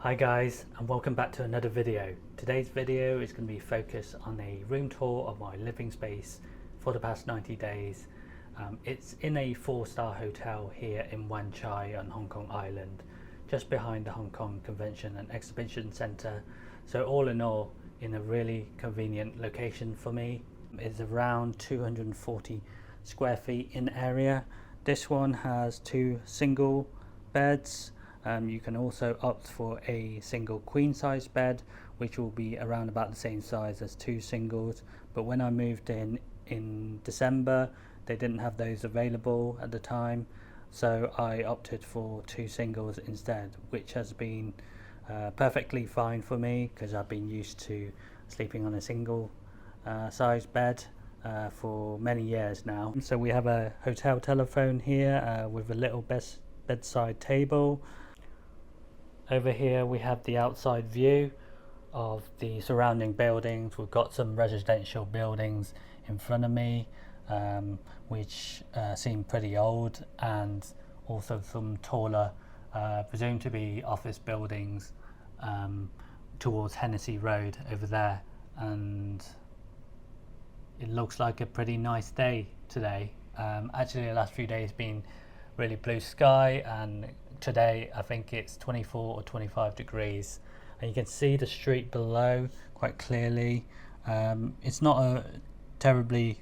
Hi guys, and welcome back to another video. Today's video is going to be focused on a room tour of my living space for the past 90 days. It's in a 4-star hotel here in Wan Chai on Hong Kong Island, just behind the Hong Kong Convention and Exhibition Centre. So all in all, in a really convenient location for me. It's around 240 square feet in area. This one has 2 single beds. You can also opt for a single queen size bed, which will be around about the same size as 2 singles. But when I moved in December, they didn't have those available at the time, so I opted for 2 singles instead, which has been perfectly fine for me because I've been used to sleeping on a single size bed for many years now. So we have a hotel telephone here with a little bedside table. Over here we have the outside view of the surrounding buildings. We've got some residential buildings in front of me, which seem pretty old, and also some taller, presumed to be office buildings towards Hennessy Road over there. And it looks like a pretty nice day today. Actually, the last few days been really blue sky, and today I think it's 24 or 25 degrees, and you can see the street below quite clearly. It's not a terribly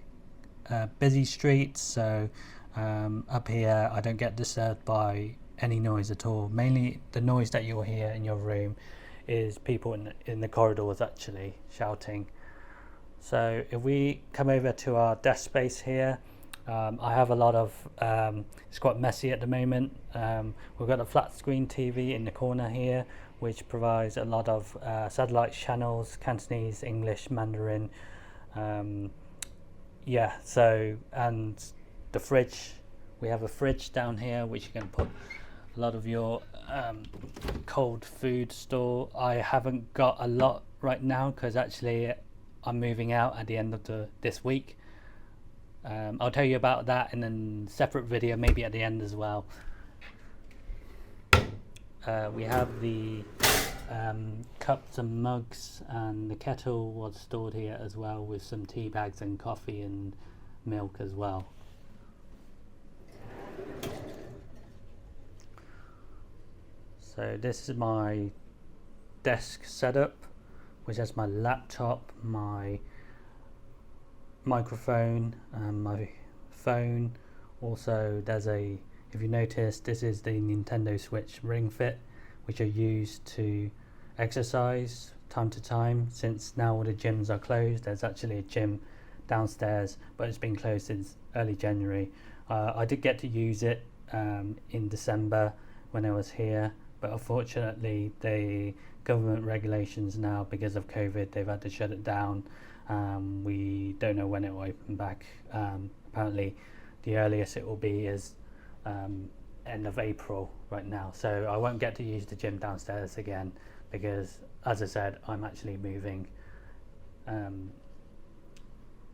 busy street, so up here I don't get disturbed by any noise at all. Mainly the noise that you'll hear in your room is people in the corridors actually shouting. So if we come over to our desk space here, I have a lot of, it's quite messy at the moment. We've got a flat screen TV in the corner here, which provides a lot of satellite channels, Cantonese, English, Mandarin. Yeah, so, and the fridge, we have a fridge down here which you can put a lot of your cold food store. I haven't got a lot right now because actually I'm moving out at the end of this week. I'll tell you about that in a separate video, maybe at the end as well. We have the cups and mugs, and the kettle was stored here as well, with some tea bags and coffee and milk as well. So this is my desk setup, which has my laptop, my microphone, and my phone. Also there's a, if you notice, this is the Nintendo Switch Ring Fit, which I use to exercise time to time. Since now all the gyms are closed, there's actually a gym downstairs, but it's been closed since early January. I did get to use it in December when I was here, but unfortunately the government regulations now, because of COVID, they've had to shut it down. We don't know when it will open back. Apparently the earliest it will be is end of April right now, so I won't get to use the gym downstairs again because, as I said, I'm actually moving.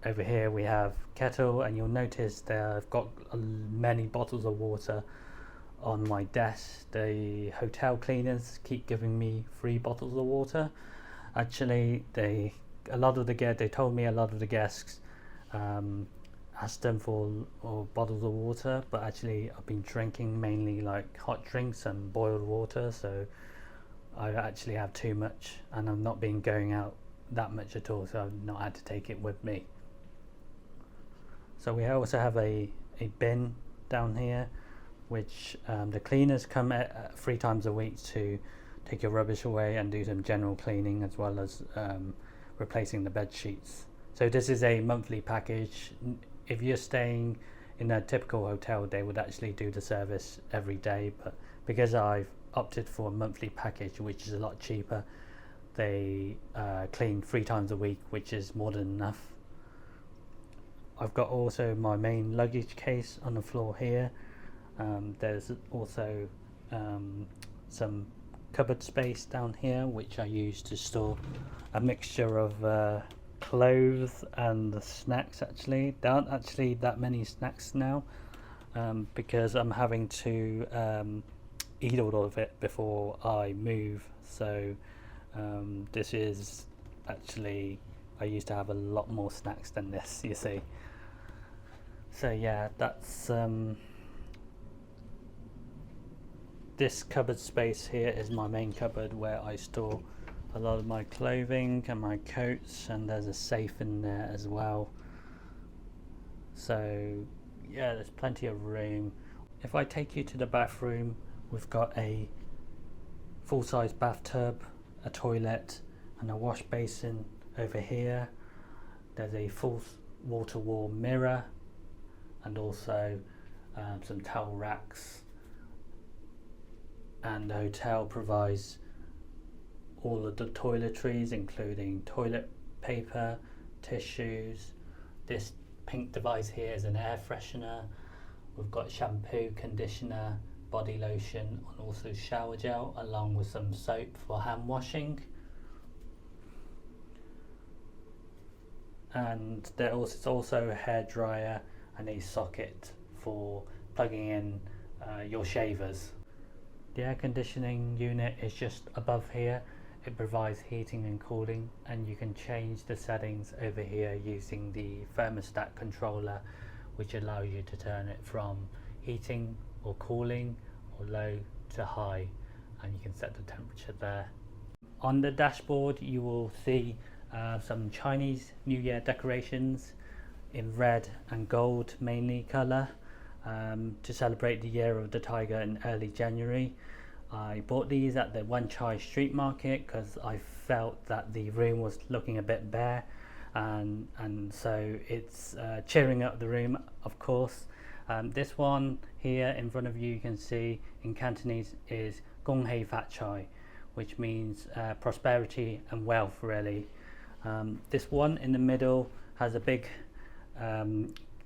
Over here we have kettle, and you'll notice that I've got many bottles of water on my desk. The hotel cleaners keep giving me free bottles of water. Actually, they told me a lot of the guests asked them for bottles of water, but actually I've been drinking mainly like hot drinks and boiled water, so I actually have too much, and I've not been going out that much at all, so I've not had to take it with me. So we also have a bin down here, which the cleaners come 3 times a week to take your rubbish away and do some general cleaning, as well as replacing the bed sheets. So this is a monthly package. If you're staying in a typical hotel, they would actually do the service every day, but because I've opted for a monthly package, which is a lot cheaper, they clean 3 times a week, which is more than enough. I've got also my main luggage case on the floor here. There's also some cupboard space down here, which I use to store a mixture of clothes and snacks. Actually, there aren't actually that many snacks now, because I'm having to eat all of it before I move. So this is actually, I used to have a lot more snacks than this, you see. So yeah, that's this cupboard space here is my main cupboard where I store a lot of my clothing and my coats, and there's a safe in there as well. So yeah, there's plenty of room. If I take you to the bathroom, we've got a full-size bathtub, a toilet and a wash basin over here. There's a full wall-to-wall mirror and also some towel racks, and the hotel provides all of the toiletries, including toilet paper, tissues. This pink device here is an air freshener. We've got shampoo, conditioner, body lotion, and also shower gel, along with some soap for hand washing. And there is also a hair dryer and a socket for plugging in your shavers. The air conditioning unit is just above here. It provides heating and cooling, and you can change the settings over here using the thermostat controller, which allows you to turn it from heating or cooling or low to high, and you can set the temperature there. On the dashboard you will see some Chinese New Year decorations in red and gold mainly colour, to celebrate the year of the tiger in early January. I bought these at the Wan Chai street market because I felt that the room was looking a bit bare, and so it's cheering up the room, of course. This one here in front of you can see in Cantonese is Gong Hei Fat Chai, which means prosperity and wealth, really. This one in the middle has a big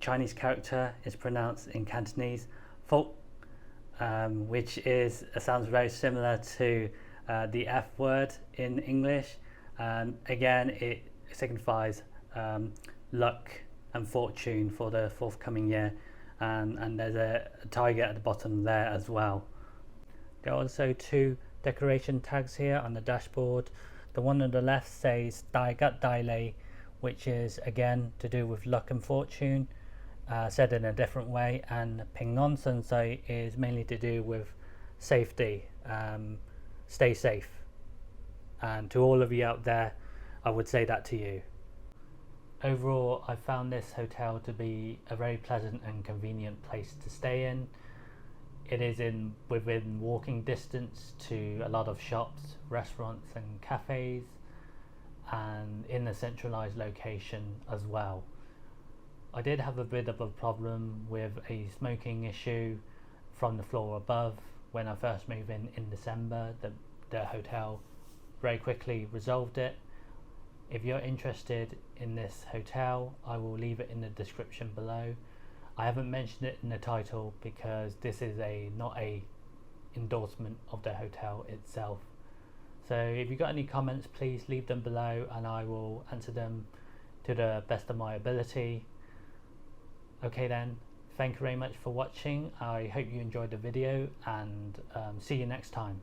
Chinese character. It's pronounced in Cantonese Folk, which sounds very similar to the F word in English. Again, it signifies luck and fortune for the forthcoming year, and there's a tiger at the bottom there as well. There are also two decoration tags here on the dashboard. The one on the left says Dai Gut Dai Lei, which is again to do with luck and fortune, said in a different way, and Ping Non Sun Sai is mainly to do with safety, stay safe. And to all of you out there, I would say that to you. Overall, I found this hotel to be a very pleasant and convenient place to stay in. It is within walking distance to a lot of shops, restaurants and cafes, and in a centralized location as well. I did have a bit of a problem with a smoking issue from the floor above when I first moved in December. The hotel very quickly resolved it. If you're interested in this hotel, I will leave it in the description below. I haven't mentioned it in the title because this is not a endorsement of the hotel itself. So if you've got any comments, please leave them below and I will answer them to the best of my ability. Okay then, thank you very much for watching. I hope you enjoyed the video, and see you next time.